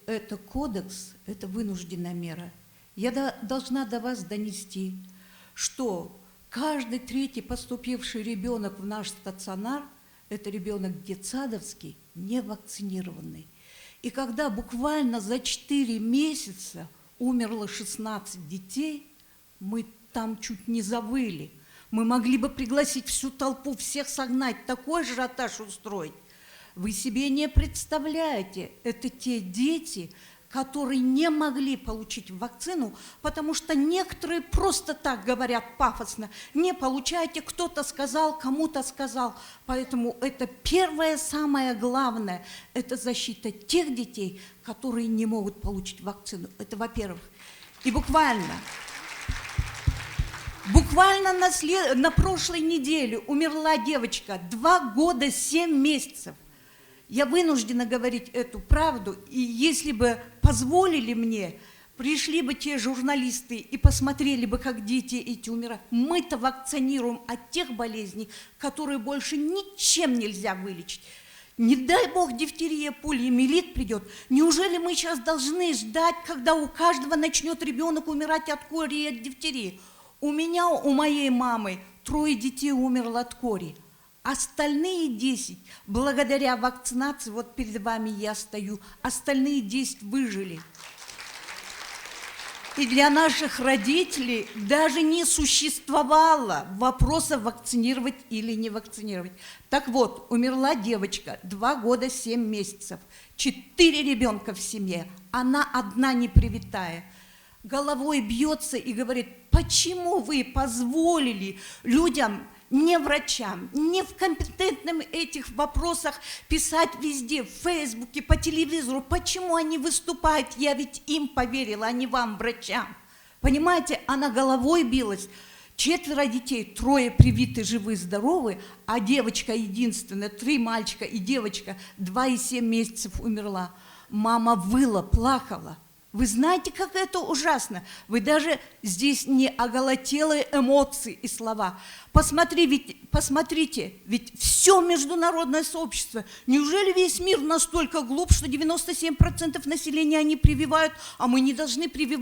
это кодекс, это вынужденная мера. Я должна до вас донести, что каждый третий поступивший ребенок в наш стационар – это ребенок детсадовский, не вакцинированный. И когда буквально за 4 месяца умерло 16 детей, мы там чуть не завыли. Мы могли бы пригласить всю толпу, всех согнать, такой ажиотаж устроить. Вы себе не представляете, это те дети, которые не могли получить вакцину, потому что некоторые просто так говорят пафосно: не получаете, кто-то сказал, кому-то сказал. Поэтому это первое, самое главное, это защита тех детей, которые не могут получить вакцину. Это во-первых. И буквально на прошлой неделе умерла девочка, 2 года 7 месяцев. Я вынуждена говорить эту правду, и если бы позволили мне, пришли бы те журналисты и посмотрели бы, как дети эти умирают. Мы-то вакцинируем от тех болезней, которые больше ничем нельзя вылечить. Не дай бог дифтерия, полиомиелит придет. Неужели мы сейчас должны ждать, когда у каждого начнет ребенок умирать от кори и от дифтерии? У меня, у моей мамы 3 детей умерло от кори. Остальные 10, благодаря вакцинации, вот перед вами я стою, остальные 10 выжили. И для наших родителей даже не существовало вопроса вакцинировать или не вакцинировать. Так вот, умерла девочка, 2 года 7 месяцев, 4 ребенка в семье, она одна непривитая. Головой бьется и говорит: почему вы позволили людям, не врачам, не в компетентных этих вопросах писать везде, в Фейсбуке, по телевизору? Почему они выступают? Я ведь им поверила, а не вам, врачам. Понимаете, она головой билась. 4 детей, 3 привиты, живы, здоровы, а девочка единственная, 3 мальчика и девочка, 2 и 7 месяцев умерла. Мама выла, плакала. Вы знаете, как это ужасно? Вы даже здесь не оголотелые эмоции и слова. Посмотрите, ведь все международное сообщество. Неужели весь мир настолько глуп, что 97% населения они прививают, а мы не должны прививать?